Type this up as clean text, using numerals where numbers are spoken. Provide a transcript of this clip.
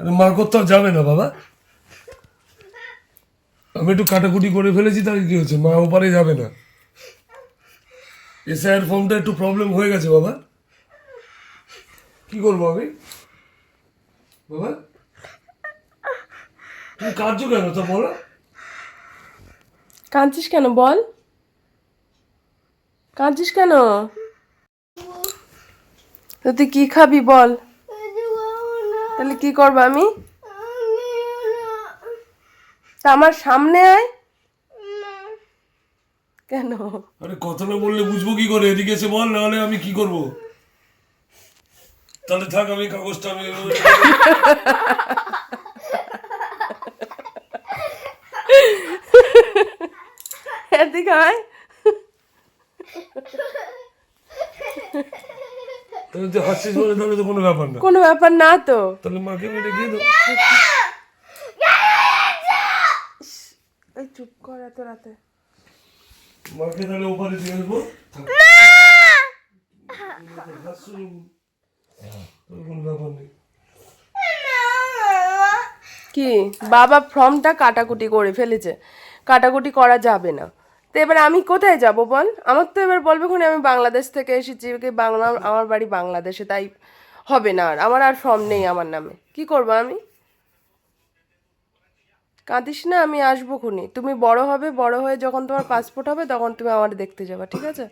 আরে মা কোথাও যাবে না বাবা, আমি একটু কাটাকুটি করে ফেলেছি, তাই কি হচ্ছে, মা ওপারে যাবে না। এসআইআর ফর্মটা একটু প্রবলেম হয়ে গেছে বাবা, কি করবো আমি বাবা? তুমি কাঁদছো কেন তা বলো? কাঁদছিস কেন বল, কাঁদছিস কেন? তো তুই কি খাবি বল, তাহলে কি করবো আমি? তা আমার সামনে আয়। কেন? আরে কথা না বললে বুঝবো কি করে, এদিকে এসে বল, নাহলে আমি কি করবো? তাহলে থাক, আমি কাগজটা আমি এদিকে আয়। তাহলে তুই হাসছিস বলে তাহলে তো কোনো ব্যাপার না। কোনো ব্যাপার না তো। তাহলে মাকে আমি রেখে দেবো। এই চুপ কর এত রাতে। মাকে তাহলে ওপারে দিয়ে আসবো। হাসছো যখন, তাহলে কোনো ব্যাপার নেই। কি বাবা ফর্মটা কাটাকুটি করে ফেলেছে, কাটাকুটি করা যাবে না। তো এবার আমি কোথায় যাব বল? আমার তো এবার বলবে খুনি আমি বাংলাদেশ থেকে এসেছি, কি বাংলা, আমার বাড়ি বাংলাদেশে, তাই হবে না, আর আমার আর ফর্ম নেই আমার নামে। কি করব আমি? কাঁদিস না, আমি আসবো খুনি। তুমি বড় হবে, বড় হয়ে যখন তোমার পাসপোর্ট হবে তখন তুমি আমার দেখতে যাবে, ঠিক আছে?